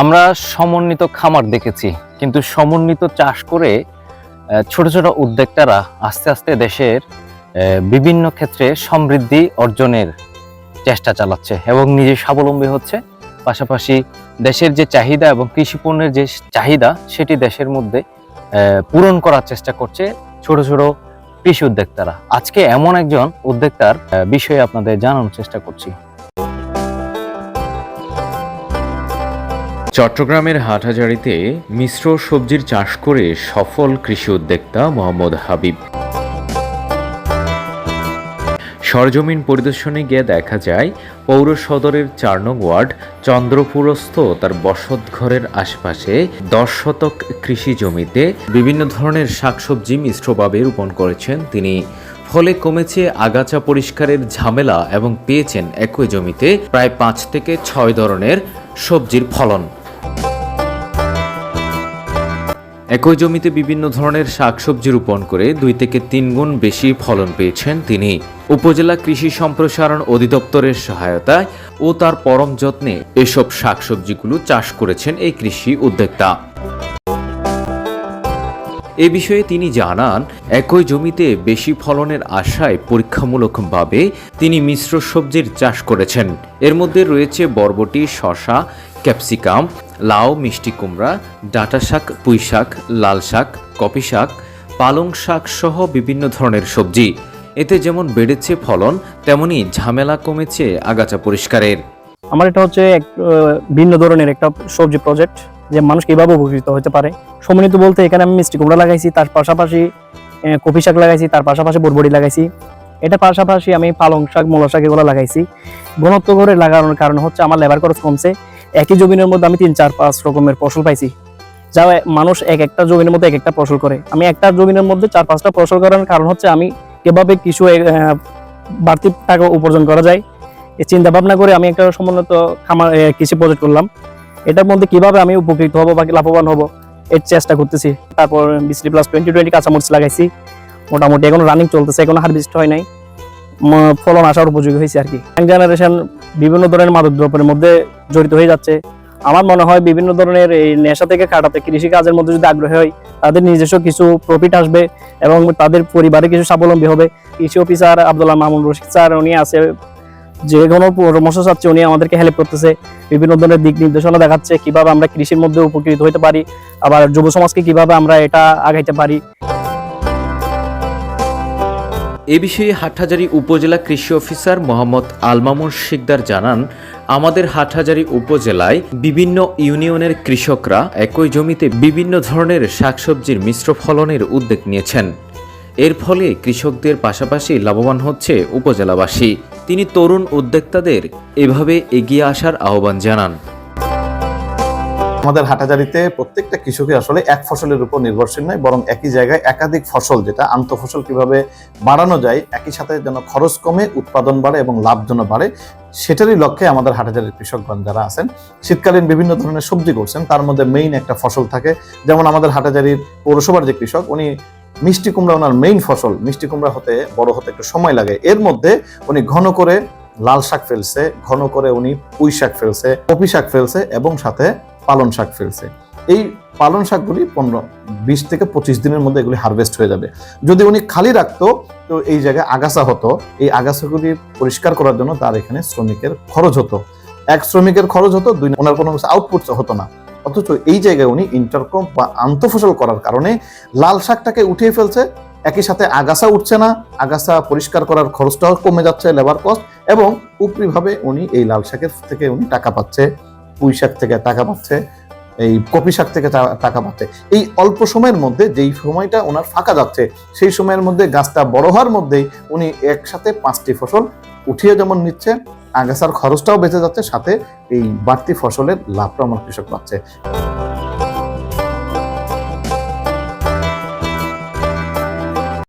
আমরা সমন্বিত খামার দেখেছি, কিন্তু সমন্বিত চাষ করে ছোট ছোট উদ্যোক্তারা আস্তে আস্তে দেশের বিভিন্ন ক্ষেত্রে সমৃদ্ধি অর্জনের চেষ্টা চালাচ্ছে এবং নিজে স্বাবলম্বী হচ্ছে। পাশাপাশি দেশের যে চাহিদা এবং কৃষি পণ্যের যে চাহিদা সেটি দেশের মধ্যে পূরণ করার চেষ্টা করছে ছোট ছোট কৃষি উদ্যোক্তারা। আজকে এমন একজন উদ্যোক্তার বিষয়ে আপনাদের জানানোর চেষ্টা করছি। চট্টগ্রামের হাটহাজারীতে মিশ্র সবজির চাষ করে সফল কৃষি উদ্যোক্তা মোহাম্মদ হাবিব। সরজমিন পরিদর্শনে গিয়ে দেখা যায় পৌর সদরের ৪ নং ওয়ার্ড চন্দ্রপুরস্থ তার বসতঘরের আশেপাশে ১০ শতক কৃষি জমিতে বিভিন্ন ধরনের শাকসবজি মিশ্রভাবে রোপণ করেছেন তিনি। ফলে কমেছে আগাছা পরিষ্কারের ঝামেলা এবং পেয়েছেন একই জমিতে প্রায় ৫ থেকে ৬ ধরনের সবজির ফলন। একই জমিতে বিভিন্ন ধরনের শাকসবজি রোপণ করে ২ থেকে ৩ গুণ বেশি ফলন পেয়েছেন তিনি। উপজেলা কৃষি সম্প্রসারণ অধিদপ্তরের সহায়তায় ও তার পরম যত্নে এসব শাকসবজিগুলো চাষ করেছেন এই কৃষি উদ্যোক্তা। এ বিষয়ে তিনি জানান, একই জমিতে বেশি ফলনের আশায় পরীক্ষামূলকভাবে তিনি মিশ্র সবজির চাষ করেছেন। এর মধ্যে রয়েছে বরবটি, শসা, ক্যাপসিকাম, লাউ, মিষ্টি কুমড়া, ডাঁটা শাক, পুঁই শাক, লাল শাক, কপি শাক, পালং শাক সহ বিভিন্ন ধরনের সবজি। এতে যেমন বেড়েছে ফলন, তেমনি ঝামেলা কমেছে আগাছা পরিষ্কারের। আমার এটা হচ্ছে ভিন্ন ধরনের একটা সবজি প্রজেক্ট, যে মানুষ কিভাবে উপকৃত হতে পারে। সমন্বিত বলতে এখানে আমি মিষ্টি কুমড়া লাগাইছি, তার পাশাপাশি কপি শাক লাগাইছি, তার পাশাপাশি বরবটি লাগাইছি। এটা পাশাপাশি আমি পালং শাক, মূলা শাক এগুলো লাগাইছি। ঘনত্ব করে লাগানোর কারণ হচ্ছে আমার লেবার খরচ কমছে। একই জমিনের মধ্যে আমি ৩-৪-৫ রকমের ফসল পাইছি, যা মানুষ এক একটা জমির মধ্যে এক একটা ফসল করে। আমি একটা জমিনের মধ্যে ৪-৫টা ফসল করার কারণ হচ্ছে আমি কিভাবে কিছু বাড়তি টাকা উপার্জন করা যায় এই চিন্তা ভাবনা করে আমি একটা সমন্বিত খামার কৃষি প্রজেক্ট করলাম। এটার মধ্যে কিভাবে আমি উপকৃত হব বা লাভবান হব এর চেষ্টা করতেছি। তারপর BCD+2020 কাঁচামরিচ লাগাইছি, মোটামুটি এখনো রানিং চলতেছে, এখনো হারভেস্ট হয় নাই, ফলন আসার উপযোগী হয়েছে আর কি। ইয়াং জেনারেশন বিভিন্ন ধরনের মাদক দ্রব্যের মধ্যে জড়িত হয়ে যাচ্ছে। আমার মনে হয় বিভিন্ন ধরনের এই নেশা থেকে কাটাতে কৃষি কাজের মধ্যে যদি আগ্রহী হয়, তাদের নিজস্ব কিছু প্রফিট আসবে এবং তাদের পরিবারে কিছু স্বাবলম্বী হবে। কৃষি অফিসার আব্দুল্লাহ মামুন রশিদ স্যার উনি আছে, যে কোনো পরামর্শ চাচ্ছে উনি আমাদেরকে হেল্প করতেছে, বিভিন্ন ধরনের দিক নির্দেশনা দেখাচ্ছে কিভাবে আমরা কৃষির মধ্যে উপকৃত হতে পারি, আবার যুব সমাজকে কিভাবে আমরা এটা আগাইতে পারি। এ বিষয়ে হাটহাজারী উপজেলা কৃষি অফিসার মোহাম্মদ আল মামুন শিকদার জানান, আমাদের হাটহাজারী উপজেলায় বিভিন্ন ইউনিয়নের কৃষকরা একই জমিতে বিভিন্ন ধরনের শাকসবজির মিশ্র ফলনের উদ্যোগ নিয়েছেন। এর ফলে কৃষকদের পাশাপাশি লাভবান হচ্ছে উপজেলাবাসী। তিনি তরুণ উদ্যোক্তাদের এভাবে এগিয়ে আসার আহ্বান জানান। আমাদের হাটহাজারীতে প্রত্যেকটা কৃষকই আসলে এক ফসলের উপর নির্ভরশীল নয়, বরং একই জায়গায় একাধিক ফসল, যেটা আন্তঃফসল কিভাবে বাড়ানো যায়, একই সাথে যেন খরচ কমে, উৎপাদন বাড়ে এবং লাভ যেন বাড়ে, সেটারই লক্ষ্যে আমাদের হাটহাজারীর কৃষকগণ যারা আছেন শীতকালীন বিভিন্ন ধরনের সবজি করছেন। তার মধ্যে মেইন একটা ফসল থাকে, যেমন আমাদের হাটহাজারীর পৌরসভার যে কৃষক, উনি মিষ্টি কুমড়া ওনার মেইন ফসল। মিষ্টি কুমড়া বড় হতে একটু সময় লাগে। এর মধ্যে উনি ঘন করে লাল শাক ফেলছে, ঘন করে উনি পুঁই শাক ফেলছে, কপি শাক ফেলছে এবং সাথে পালং শাক ফেলছে। এই পালং শাকগুলি 20 থেকে 25 দিনের মধ্যে এগুলি হারভেস্ট হয়ে যাবে। যদি উনি খালি রাখতো তো এই জায়গায় আগাছা হতো, এই আগাছাগুলি পরিষ্কার করার জন্য তার এখানে শ্রমিকের খরচ হতো, এক শ্রমিকের খরচ হতো, ওনার কোনো আউটপুট হতো না। অথচ এই জায়গায় উনি ইন্টারক্রপ বা আন্তঃফসল করার কারণে লাল শাকটাকে উঠিয়ে ফেলছে, একই সাথে আগাছা উঠছে না, আগাছা পরিষ্কার করার খরচটাও কমে যাচ্ছে, লেবার কস্ট, এবং উপরিভাবে উনি এই লাল শাকের থেকে উনি টাকা পাচ্ছে, পুঁই শাক থেকে টাকা পাচ্ছে, এই কপি শাক থেকে টাকা পাচ্ছে। এই অল্প সময়ের মধ্যে যেই সময়টা ওনার ফাঁকা যাচ্ছে, সেই সময়ের মধ্যে গাছটা বড় হওয়ার মধ্যেই উনি একসাথে 5টি ফসল উঠিয়ে যেমন নিচ্ছে, আগাছার খরচটাও বেঁচে যাচ্ছে, সাথে এই বাড়তি ফসলের লাভটাও আমার কৃষক পাচ্ছে।